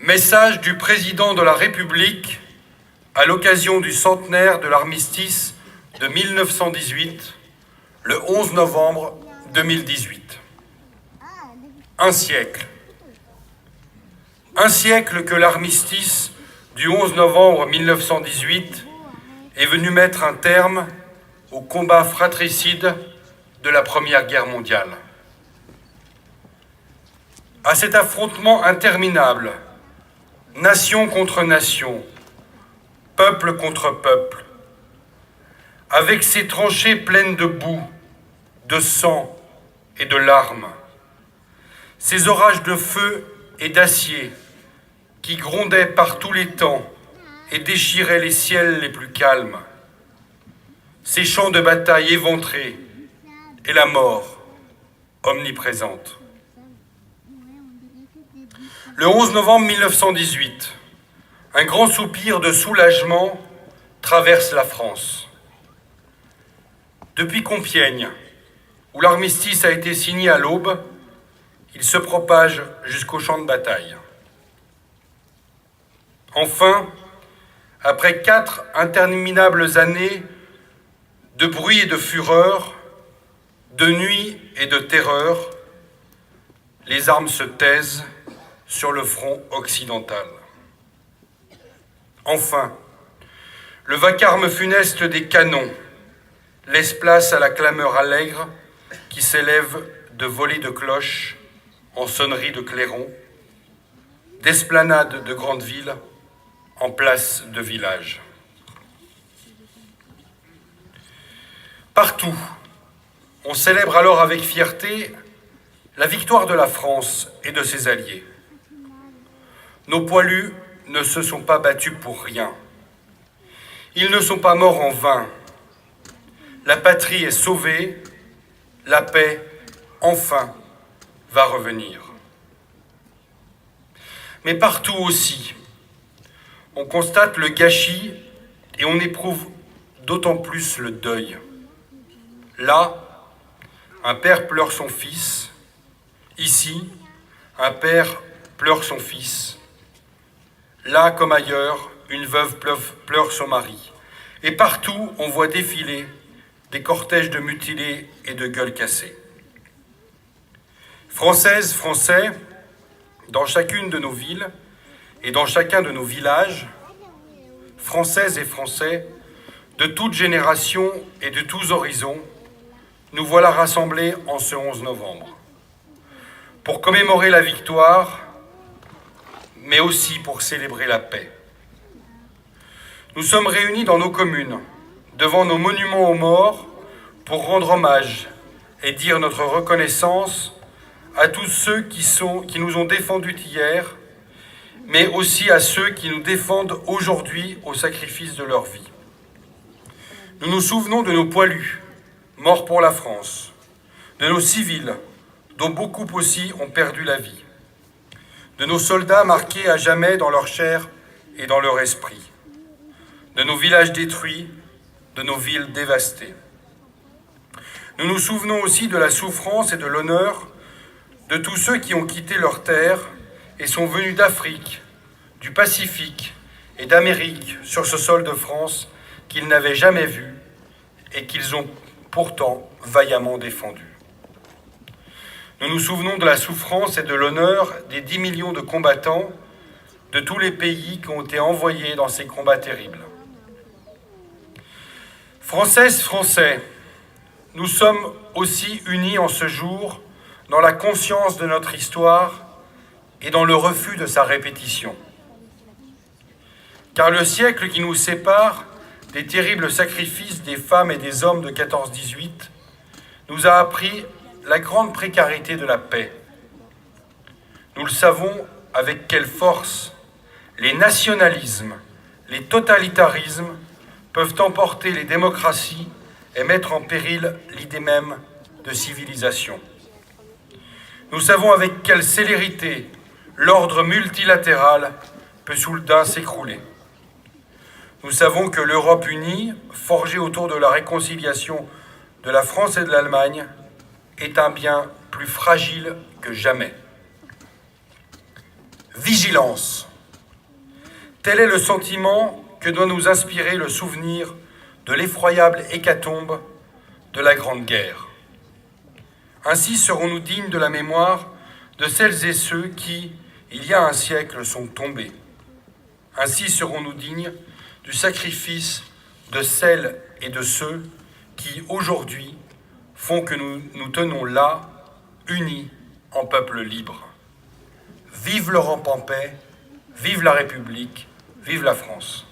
Message du président de la République à l'occasion du centenaire de l'armistice de 1918, le 11 novembre 2018. Un siècle. Un siècle que l'armistice du 11 novembre 1918 est venu mettre un terme au combat fratricide de la Première Guerre mondiale. À cet affrontement interminable, nation contre nation, peuple contre peuple, avec ses tranchées pleines de boue, de sang et de larmes, ces orages de feu et d'acier qui grondaient par tous les temps et déchiraient les ciels les plus calmes, ces champs de bataille éventrés et la mort omniprésente. Le 11 novembre 1918, un grand soupir de soulagement traverse la France. Depuis Compiègne, où l'armistice a été signé à l'aube, il se propage jusqu'au champ de bataille. Enfin, après 4 interminables années de bruit et de fureur, de nuit et de terreur, les armes se taisent sur le front occidental. Enfin, le vacarme funeste des canons laisse place à la clameur allègre qui s'élève de volées de cloches en sonnerie de clairons, d'esplanades de grandes villes en places de villages. Partout, on célèbre alors avec fierté la victoire de la France et de ses alliés. Nos poilus ne se sont pas battus pour rien. Ils ne sont pas morts en vain. La patrie est sauvée, la paix, enfin, va revenir. Mais partout aussi, on constate le gâchis et on éprouve d'autant plus le deuil. Là, un père pleure son fils. Ici, un père pleure son fils. Là, comme ailleurs, une veuve pleure son mari. Et partout, on voit défiler des cortèges de mutilés et de gueules cassées. Françaises, Français, dans chacune de nos villes et dans chacun de nos villages, Françaises et Français, de toutes générations et de tous horizons, nous voilà rassemblés en ce 11 novembre. Pour commémorer la victoire, mais aussi pour célébrer la paix. Nous sommes réunis dans nos communes, devant nos monuments aux morts, pour rendre hommage et dire notre reconnaissance à tous ceux qui nous ont défendus hier, mais aussi à ceux qui nous défendent aujourd'hui au sacrifice de leur vie. Nous nous souvenons de nos poilus, morts pour la France, de nos civils, dont beaucoup aussi ont perdu la vie, de nos soldats marqués à jamais dans leur chair et dans leur esprit, de nos villages détruits, de nos villes dévastées. Nous nous souvenons aussi de la souffrance et de l'honneur de tous ceux qui ont quitté leur terre et sont venus d'Afrique, du Pacifique et d'Amérique sur ce sol de France qu'ils n'avaient jamais vu et qu'ils ont pourtant vaillamment défendu. Nous nous souvenons de la souffrance et de l'honneur des 10 millions de combattants de tous les pays qui ont été envoyés dans ces combats terribles. Françaises, Français, nous sommes aussi unis en ce jour dans la conscience de notre histoire et dans le refus de sa répétition. Car le siècle qui nous sépare des terribles sacrifices des femmes et des hommes de 14-18 nous a appris la grande précarité de la paix. Nous le savons avec quelle force les nationalismes, les totalitarismes peuvent emporter les démocraties et mettre en péril l'idée même de civilisation. Nous savons avec quelle célérité l'ordre multilatéral peut soudain s'écrouler. Nous savons que l'Europe unie, forgée autour de la réconciliation de la France et de l'Allemagne, est un bien plus fragile que jamais. Vigilance. Tel est le sentiment que doit nous inspirer le souvenir de l'effroyable hécatombe de la Grande Guerre. Ainsi serons-nous dignes de la mémoire de celles et ceux qui, il y a un siècle, sont tombés. Ainsi serons-nous dignes du sacrifice de celles et de ceux qui, aujourd'hui, font que nous tenons là, unis en peuple libre. Vive l'Europe en paix, vive la République, vive la France.